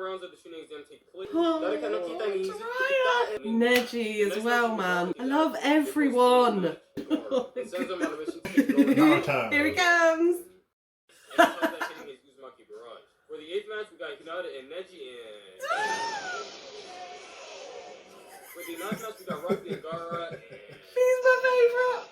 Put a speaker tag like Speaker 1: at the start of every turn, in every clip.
Speaker 1: rounds of the shooting exam take place.
Speaker 2: Neji as well, man. I love everyone.
Speaker 3: Naruto.
Speaker 2: Here he comes.
Speaker 1: For the 8th match, we got Hinata and Neji and... For the 9th match, we got Rocky and Gaara and...
Speaker 2: He's my favourite.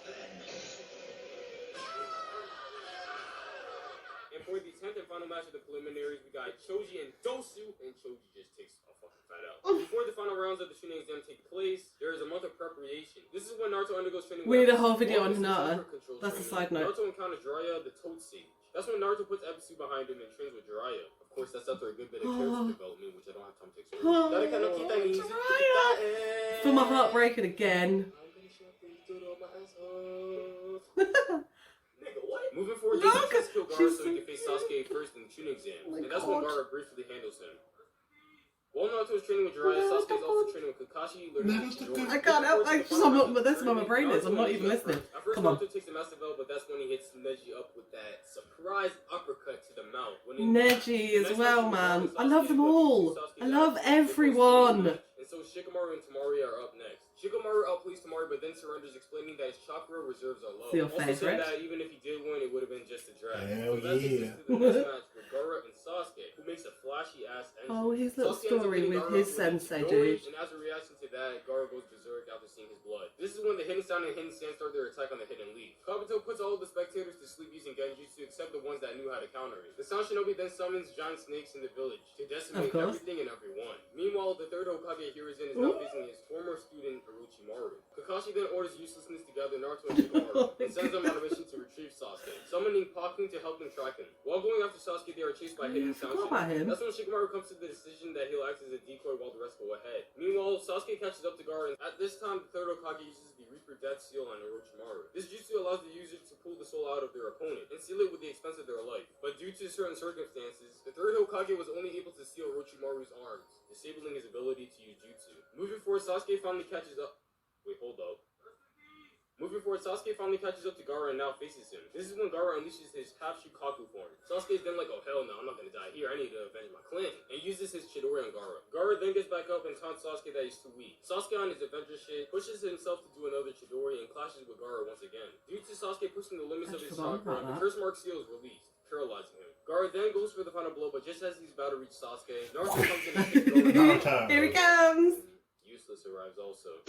Speaker 1: And for the 10th and final match of the preliminaries, we got Choji and Dosu, and Choji just takes a fucking fat out. Before the final rounds of the shooting exam take place, there is a month of preparation. This is when Naruto undergoes training.
Speaker 2: We need a whole video on Hinata. That's a side note.
Speaker 1: Naruto encounters Jiraiya, the Toad Sage. That's when Naruto puts Ebisu behind him and trains with Jiraiya. Of course, that's after a good bit of character development, which I don't have time to explain.
Speaker 2: Feel my heart breaking again.
Speaker 1: Moving forward, Jinx has to kill Gaara so he can face Sasuke first in the shooting exam. And that's when Gaara briefly handles him. While Naruto is training with Jiraiya, Sasuke is also training with Kakashi.
Speaker 2: I can't help. That's where my brain is. I'm not even listening.
Speaker 1: At first,
Speaker 2: Come on.
Speaker 1: Naruto takes the Master Belt, but that's when he hits Neji up with that surprise uppercut to the mouth.
Speaker 2: Neji as well, man. I love them all. I love everyone.
Speaker 1: And so Shikamaru and Temari are up next. Shikamaru outplays Temari, but then surrenders, explaining that his chakra reserves are low.
Speaker 2: Your
Speaker 1: also
Speaker 2: favorite?
Speaker 1: said that even if he did win, it would have been just a drag.
Speaker 3: Hell
Speaker 1: so that's
Speaker 3: yeah.
Speaker 1: to the next match with Gaara and Sasuke, who makes a flashy ass entrance.
Speaker 2: Oh, his little
Speaker 1: Sasuke ends up
Speaker 2: story
Speaker 1: hitting
Speaker 2: with
Speaker 1: Gaara
Speaker 2: his
Speaker 1: with
Speaker 2: sensei,
Speaker 1: Chidori,
Speaker 2: dude.
Speaker 1: And as a reaction to that, Gaara goes berserk after seeing his blood. This is when the Hidden Sound and Hidden Sand start their attack on the Hidden Leaf. Kabuto puts all of the spectators to sleep using Genjutsu except the ones that knew how to counter it. The Sound Shinobi then summons giant snakes in the village to decimate everything and everyone. Meanwhile, the third Hokage Hiruzen is now facing his former student Orochimaru. Kakashi then orders uselessness to gather Naruto and Shikamaru and sends them on a mission to retrieve Sasuke, summoning Pakun to help them track him. While going after Sasuke, they are chased by Hidden Sound Shinobi. That's when Shikamaru comes to the decision that he'll act as a decoy while the rest go ahead. Meanwhile, Sasuke catches up to Gaara, and at this time, the third Hokage uses the Reaper Death Seal on Orochimaru. This jutsu allows the user to pull the soul out of their opponent and seal it with the expense of their life. But due to certain circumstances, the third Hokage was only able to seal Orochimaru's arms, disabling his ability to use jutsu. Moving forward, Sasuke finally catches up. Wait, hold up. Moving forward, Sasuke finally catches up to Gaara and now faces him. This is when Gaara unleashes his half-Shukaku form. Sasuke is then like, oh hell no, I'm not gonna die here, I need to avenge my clan, and uses his Chidori on Gaara. Gaara then gets back up and taunts Sasuke that he's too weak. Sasuke on his Avenger shit pushes himself to do another Chidori and clashes with Gaara once again. Due to Sasuke pushing the limits of his chakra, the Curse Mark Seal is released, paralyzing him. Gaara then goes for the final blow, but just as he's about to reach Sasuke, Naruto comes in and takes Gaara.
Speaker 2: Here he comes!
Speaker 1: Useless arrives also.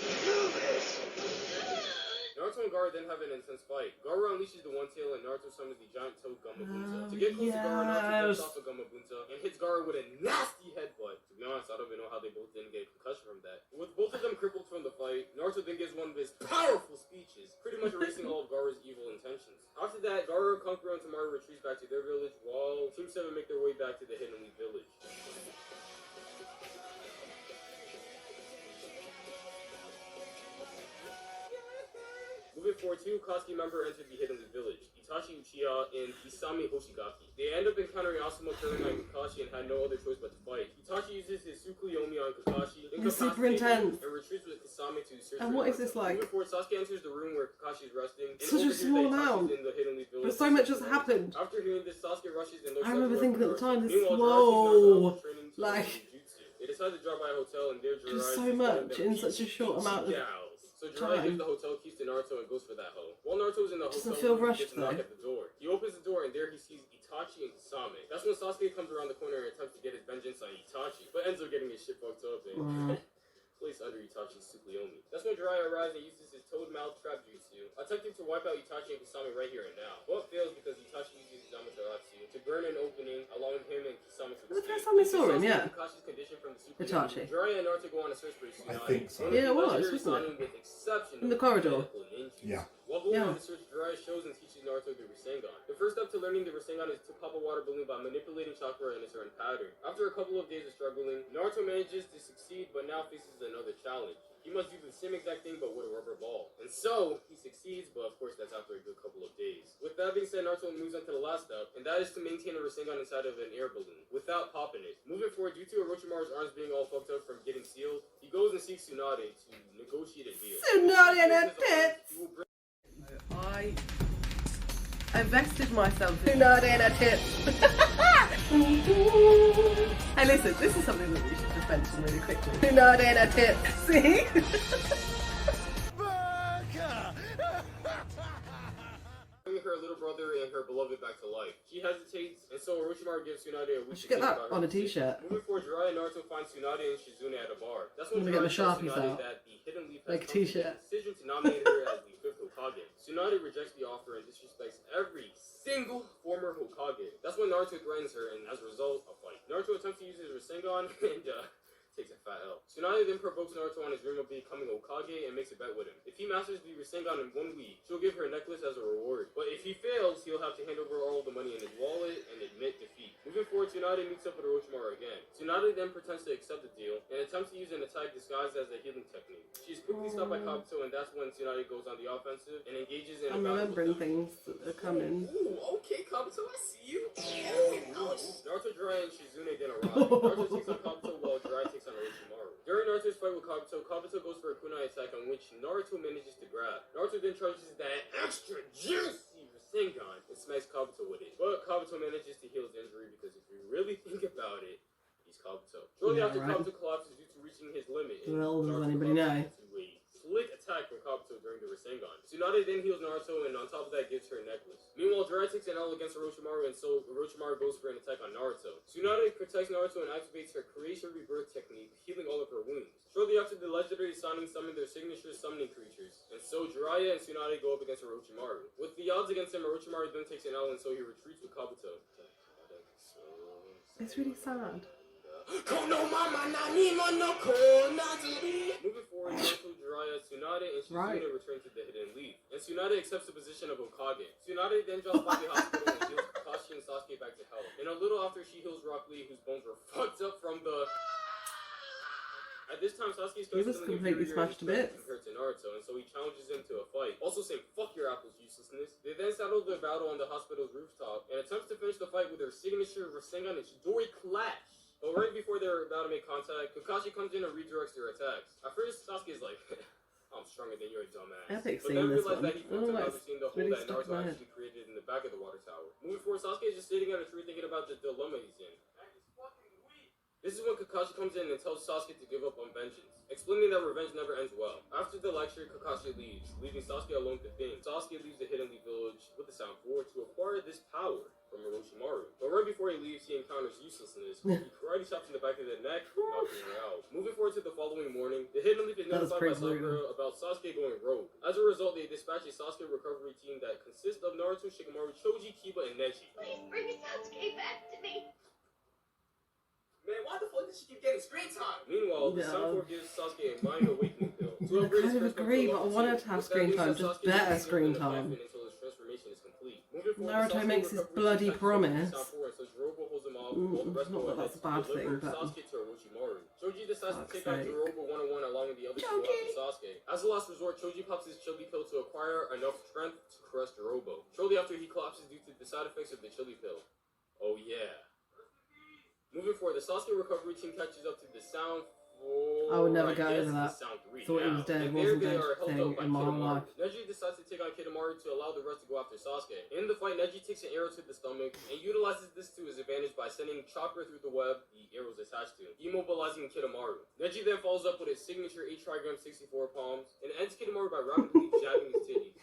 Speaker 1: Naruto and Gaara then have an intense fight. Gaara unleashes the One Tail and Naruto summons the giant toad Gamabunta. To get close to Gaara, Naruto jumps off the Gamabunta and hits Gaara with a nasty headbutt. To be honest, I don't even know how they both didn't get a concussion from that. With both of them crippled from the fight, Naruto then gives one of his powerful speeches, pretty much erasing all of Gaara's evil intentions. After that, Gaara, Kankuro, and Temari retreats back to their village, while Team 7 make their way back to the Hidden Leaf village. Moving forward, two Akatsuki members entered the Hidden Leaf village, Itachi Uchiha and Isami Hoshigaki. They end up encountering Asuma turning on Kakashi and had no other choice but to fight. Itachi uses his Tsukuyomi on Kakashi,
Speaker 2: It's super intense.
Speaker 1: and retreats with Kasame to search
Speaker 2: And
Speaker 1: for
Speaker 2: what is this like?
Speaker 1: Moving forward, Sasuke enters the room where Kakashi is resting. And
Speaker 2: Such a small amount.
Speaker 1: In the Hidden Leaf village.
Speaker 2: But so much has happened.
Speaker 1: After hearing this, Sasuke rushes and looks
Speaker 2: I remember thinking at the time, this
Speaker 1: whoa,
Speaker 2: like,
Speaker 1: they decide to drop by a hotel and there
Speaker 2: just so much in such a short amount of
Speaker 1: So Jiraiya gives the hotel keys to Naruto and goes for that hoe. While Naruto's in the hotel,
Speaker 2: doesn't feel
Speaker 1: he
Speaker 2: rushed
Speaker 1: gets a knock at the door. He opens the door and there he sees Itachi and Kasame. That's when Sasuke comes around the corner and attempts to get his vengeance on Itachi, but ends up getting his shit fucked up and placed under Itachi's Tsukuyomi. That's when Jiraiya arrives and uses his toad mouth trap jutsu, attempting to wipe out Itachi and Kasame right here and now, but fails because Itachi uses his Amaterasu to burn an opening, allowing him and Kasame to escape.
Speaker 2: The first time we saw him, yeah.
Speaker 1: Kakashi's condition from the
Speaker 2: Itachi.
Speaker 1: Jiraiya and Naruto go on a search for Tsunade.
Speaker 3: I think so.
Speaker 2: Yeah, it was, wasn't it? In the corridor.
Speaker 3: Yeah.
Speaker 1: While going on the search, Jiraiya shows and teaches Naruto the Rasengan. The first step to learning the Rasengan is to pop a water balloon by manipulating chakra in a certain pattern. After a couple of days of struggling, Naruto manages to succeed, but now faces another challenge. He must do the same exact thing, but with a rubber ball. And so, he succeeds, but of course that's after a good couple of days. With that being said, Naruto moves on to the last step, and that is to maintain a Rasengan inside of an air balloon, without popping it. Moving forward, due to Orochimaru's arms being all fucked up from getting sealed, he goes and seeks Tsunade to negotiate a deal.
Speaker 2: Tsunade and a tits! I vested myself in Tsunade and a tits. Hey, listen, this is something that we should just mention really quickly. Tsunade and her tits. See?
Speaker 1: Bringing her little brother and her beloved back to life. She hesitates, and so Orochimaru gives Tsunade a week
Speaker 2: should
Speaker 1: to
Speaker 2: get
Speaker 1: think
Speaker 2: that
Speaker 1: about
Speaker 2: on
Speaker 1: her
Speaker 2: a t-shirt.
Speaker 1: Moving forward, Jiraiya and Naruto find Tsunade and Shizune at a bar. That's when
Speaker 2: I'm gonna
Speaker 1: Jiraiya
Speaker 2: get my
Speaker 1: tells
Speaker 2: Sharpies
Speaker 1: Tsunade
Speaker 2: out.
Speaker 1: that the Hidden Leaf has
Speaker 2: Like a
Speaker 1: come to the
Speaker 2: t-shirt.
Speaker 1: decision to nominate her as the 5th Hokage. Tsunade rejects the offer and disrespects every single former Hokage. That's when Naruto threatens her, and as a result, a fight. Naruto attempts to use his Rasengan and takes a fat L. Tsunade then provokes Naruto on his dream of becoming Hokage and makes a bet with him. If he masters the Rasengan in 1 week, she'll give her a necklace as a reward. But if he fails, he'll have to hand over all the money in his wallet and admit defeat. Moving forward, Tsunade meets up with Orochimaru again. Tsunade then pretends to accept the deal and attempts to use an attack disguised as a healing technique. She's quickly stopped by Kabuto, and that's when Tsunade goes on the offensive and engages in
Speaker 2: I'm remembering things that are coming.
Speaker 1: Ooh, okay, Kabuto, I see you. Naruto, Jiraiya, and Shizune then arrive. Naruto takes on Kabuto while Jiraiya takes on Orochimaru. During Naruto's fight with Kabuto, Kabuto goes for a kunai attack on which Naruto manages to grab. Naruto then charges that extra juicy Rasengan and smacks Kabuto with it. But Kabuto manages to heal his injury because if you really think about it, he's Kabuto. Shortly after,
Speaker 2: right.
Speaker 1: Kabuto collapses due to reaching his limit.
Speaker 2: Well, does
Speaker 1: Naruto
Speaker 2: anybody know?
Speaker 1: collapses into a slick attack from Kabuto during the Rasengan. Tsunade then heals Naruto and on top of that gives her a necklace. Meanwhile, Jiraiya takes an L against Orochimaru and so Orochimaru goes for an attack on Naruto. Tsunade protects Naruto and activates her Creation Rebirth technique, healing all of her wounds. Shortly after, the legendary Sannin summon their signature summoning creatures, and so Jiraiya and Tsunade go up against Orochimaru. With the odds against him, Orochimaru then takes an L and so he retreats with Kabuto.
Speaker 2: It's really sad.
Speaker 1: Moving forward, Naruto, Jiraiya, Tsunade, and Shizune return to the Hidden Leaf, and Tsunade accepts the position of Hokage. Tsunade then drops by the hospital and heals Kakashi and Sasuke back to health. And a little after, she heals Rock Lee, whose bones were fucked up from the... At this time, Sasuke starts
Speaker 2: was completely smashed to bits
Speaker 1: compared to Naruto, and so he challenges him to a fight, also saying, "Fuck your apple's uselessness." They then settle their battle on the hospital's rooftop, and attempts to finish the fight with their signature Rasengan and Chidori Clash. But right before they're about to make contact, Kakashi comes in and redirects their attacks. At first, Sasuke is like, "I'm stronger than your dumbass."
Speaker 2: Epic
Speaker 1: But
Speaker 2: scene,
Speaker 1: then
Speaker 2: this
Speaker 1: realized
Speaker 2: one.
Speaker 1: that he flipped about seeing the hole
Speaker 2: really
Speaker 1: that
Speaker 2: stuck
Speaker 1: Naruto
Speaker 2: in my head.
Speaker 1: actually created in the back of the water tower. Moving forward, Sasuke is just sitting at a tree thinking about the dilemma he's in. This is when Kakashi comes in and tells Sasuke to give up on vengeance, explaining that revenge never ends well. After the lecture, Kakashi leaves, leaving Sasuke alone to think. Sasuke leaves the Hidden Leaf Village with the Sound 4 to acquire this power from Orochimaru. But right before he leaves, he encounters uselessness. He karate chops in the back of the neck, knocking her out. Moving forward to the following morning, the Hidden Leaf is notified by Sakura about Sasuke going rogue. As a result, they dispatch a Sasuke recovery team that consists of Naruto, Shikamaru, Choji, Kiba, and Neji.
Speaker 3: Please bring Sasuke back to me.
Speaker 1: Man, why the fuck does she keep getting screen time? Meanwhile, the Sound 4 gives Sasuke a mind awakening pill.
Speaker 2: I kind of agree, but I want her to have screen time, just better screen time. Naruto makes his bloody promise.
Speaker 1: Not
Speaker 2: that that's a bad thing, but...
Speaker 1: Choji decides to take out Jiroba one-on-one along with the other two after Sasuke. As a last resort, Choji pops his chili pill to acquire enough strength to crush Jiroba. Shortly after, he collapses due to the side effects of the chili pill. Oh yeah. Moving forward, the Sasuke recovery team catches up to the Sound 4.
Speaker 2: I would never go over that.
Speaker 1: Sound 3
Speaker 2: Thought he was dead, wasn't dead thing in my whole life.
Speaker 1: Neji decides to take on Kidomaru to allow the rest to go after Sasuke. In the fight, Neji takes an arrow to the stomach and utilizes this to his advantage by sending chakra through the web the arrow is attached to, immobilizing Kidomaru. Neji then follows up with his signature 8-trigram 64 palms and ends Kidomaru by rapidly jabbing his titties.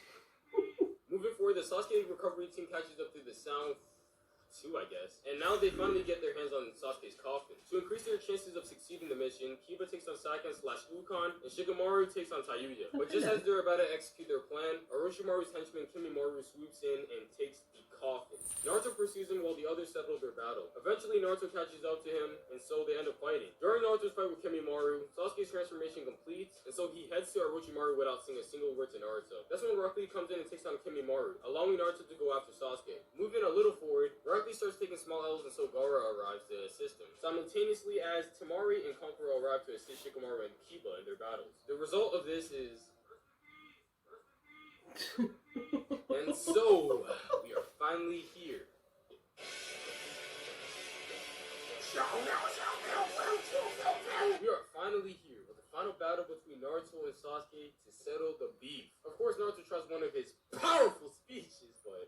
Speaker 1: Moving forward, the Sasuke recovery team catches up to the Sound 2, I guess. And now they finally get their hands on Sasuke's coffin. To increase their chances of succeeding the mission, Kiba takes on Sakan/Ukon, and Shikamaru takes on Tayuya. But just as they're about to execute their plan, Orochimaru's henchman Kimimaro swoops in and takes the coffin. Naruto pursues him while the others settle their battle. Eventually, Naruto catches up to him, and so they end up fighting. During Naruto's fight with Kimimaro, Sasuke's transformation completes, and so he heads to Orochimaru without saying a single word to Naruto. That's when Rock Lee comes in and takes on Kimimaro, allowing Naruto to go after Sasuke. Moving a little forward, Rock Lee starts taking small L's, and so Gaara arrives to assist him, simultaneously as Temari and Kankuro arrive to assist Shikamaru and Kiba in their battles. The result of this is... And so, we are finally here. We are finally here with the final battle between Naruto and Sasuke to settle the beef. Of course, Naruto tries one of his powerful speeches, but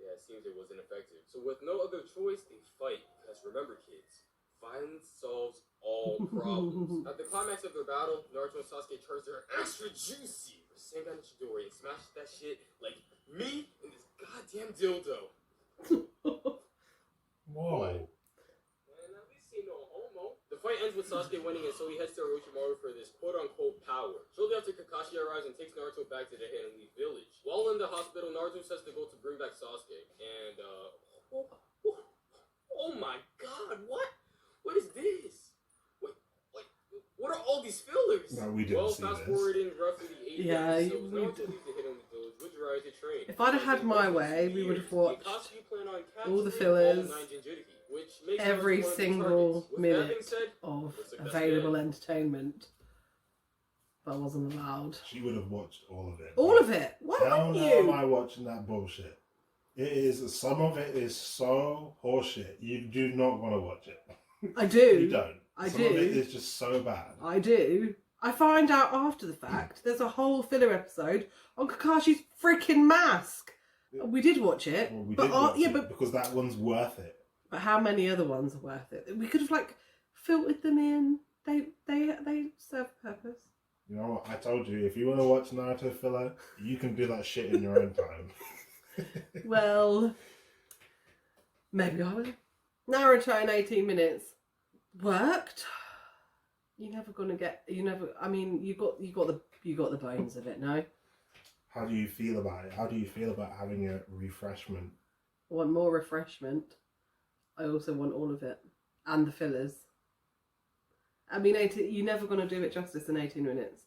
Speaker 1: yeah, it seems it wasn't effective. So with no other choice, they fight. Because remember, kids, violence solves all problems. At the climax of their battle, Naruto and Sasuke charge their extra juicy Rasengan Chidori and smash that shit like me and this goddamn dildo.
Speaker 4: Why?
Speaker 1: And at least he no homo. The fight ends with Sasuke winning, and so he heads to Orochimaru for this quote-unquote power. Shortly after, Kakashi arrives and takes Naruto back to the Hidden Leaf village. While in the hospital, Naruto sets the goal to bring back Sasuke, and oh my god, what? What is this? What are all these fillers?
Speaker 4: No, we didn't see
Speaker 1: fast
Speaker 4: this.
Speaker 1: forwarding roughly the 80
Speaker 2: Yeah,
Speaker 1: episodes, Naruto leaves the Hidden Leaf village with Jiraiya to train.
Speaker 2: If I'd have had my way, we would have watched all the fillers, every single minute of available entertainment, but I wasn't allowed.
Speaker 4: She would have watched all of it.
Speaker 2: All of it? Why
Speaker 4: Hell
Speaker 2: wouldn't
Speaker 4: no,
Speaker 2: you?
Speaker 4: am I watching that bullshit? It is, some of it is so horseshit. You do not want to watch it.
Speaker 2: I do.
Speaker 4: You don't.
Speaker 2: I
Speaker 4: Some
Speaker 2: do.
Speaker 4: of it is just so bad.
Speaker 2: I do. I find out after the fact there's a whole filler episode on Kakashi's freaking mask. We did watch it.
Speaker 4: Well, we
Speaker 2: but
Speaker 4: did watch
Speaker 2: yeah,
Speaker 4: it because that one's worth it.
Speaker 2: But how many other ones are worth it? We could have like filtered them in. They serve a purpose.
Speaker 4: You know what? I told you, if you want to watch Naruto filler, you can do that shit in your own time.
Speaker 2: Well, maybe I will. Naruto in 18 minutes worked. You're never gonna get. I mean, you got the bones of it. No.
Speaker 4: How do you feel about it? How do you feel about having a refreshment?
Speaker 2: I want more refreshment. I also want all of it and the fillers. I mean, you're never gonna do it justice in 18 minutes.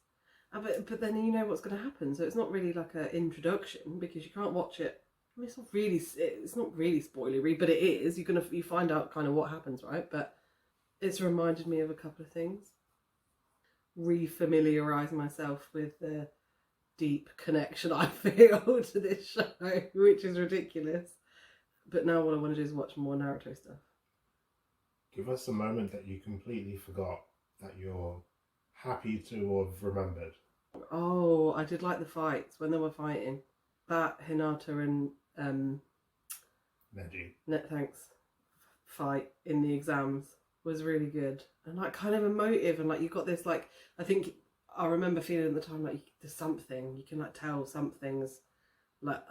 Speaker 2: But then you know what's gonna happen, so it's not really like an introduction because you can't watch it. I mean, it's not really spoilery, but it is. You find out kind of what happens, right? But it's reminded me of a couple of things. Refamiliarise myself with the deep connection I feel to this show, which is ridiculous. But now what I want to do is watch more Naruto stuff.
Speaker 4: Give us a moment that you completely forgot that you're happy to have remembered.
Speaker 2: Oh, I did like the fights when they were fighting. That Hinata and
Speaker 4: Neji.
Speaker 2: Fight in the exams was really good and like kind of emotive, and like you got this like, I think I remember feeling at the time like there's something you can like tell something's like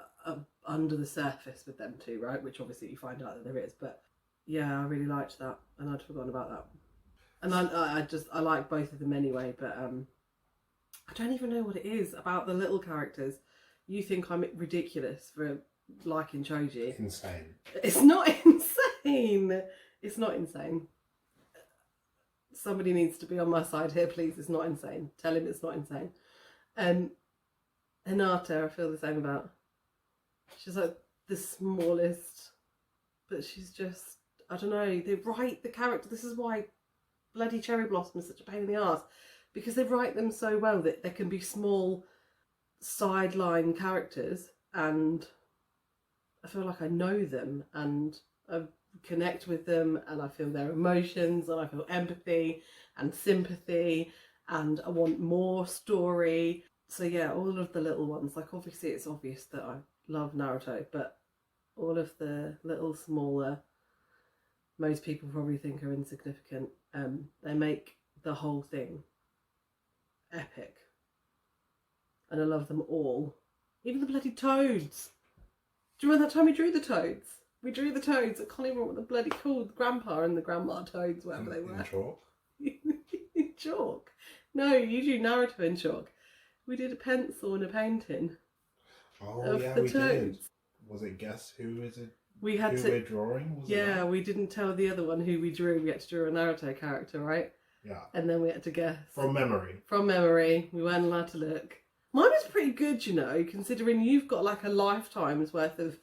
Speaker 2: under the surface with them two, right? Which obviously you find out that there is, but yeah, I really liked that and I'd forgotten about that. And I like both of them anyway, but I don't even know what it is about the little characters. You think I'm ridiculous for liking Choji.
Speaker 4: Insane.
Speaker 2: It's not insane. It's not insane. Somebody needs to be on my side here, please. It's not insane. Tell him it's not insane. Hinata, I feel the same about. She's like the smallest, but she's just, I don't know, they write the character. This is why bloody Cherry Blossom is such a pain in the arse, because they write them so well that there can be small sideline characters and I feel like I know them and I connect with them and I feel their emotions and I feel empathy and sympathy and I want more story. So yeah, all of the little ones, like obviously it's obvious that I love Naruto, but all of the little smaller, most people probably think are insignificant, they make the whole thing epic. And I love them all. Even the bloody toads. Do you remember that time we drew the toads? We drew the toads. I can't even remember what the bloody called. Grandpa and the grandma toads, whatever they were.
Speaker 4: In chalk?
Speaker 2: In chalk? No, you drew Naruto in chalk. We did a pencil and a painting of
Speaker 4: yeah,
Speaker 2: the
Speaker 4: we
Speaker 2: toads.
Speaker 4: did. Was it guess who is it?
Speaker 2: We had
Speaker 4: who
Speaker 2: to.
Speaker 4: we're drawing? Was it
Speaker 2: Yeah,
Speaker 4: that?
Speaker 2: we didn't tell the other one who we drew. We had to draw a Naruto character, right?
Speaker 4: Yeah.
Speaker 2: And then we had to guess.
Speaker 4: From memory.
Speaker 2: From memory. We weren't allowed to look. Mine was pretty good, you know, considering you've got like a lifetime's worth of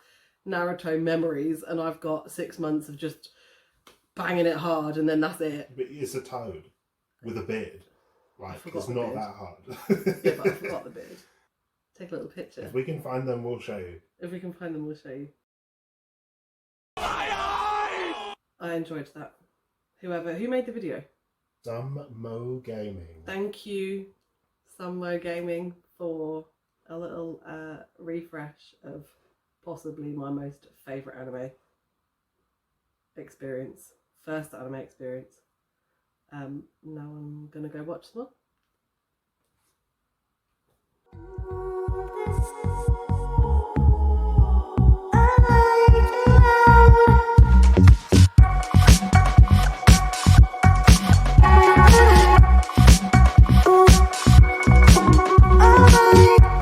Speaker 2: Naruto memories and I've got 6 months of just banging it hard and then that's it.
Speaker 4: But it's a toad with a beard. Like, it's
Speaker 2: the
Speaker 4: not
Speaker 2: beard.
Speaker 4: that hard.
Speaker 2: Yeah, but I forgot the beard. Take a little picture.
Speaker 4: If we can find them, we'll show you.
Speaker 2: If we can find them, we'll show you. I enjoyed that. Who made the video?
Speaker 4: Some Mo Gaming.
Speaker 2: Thank you, Sunmo Gaming, for a little refresh of possibly my most favourite anime experience first anime experience. Now I'm gonna go watch them all.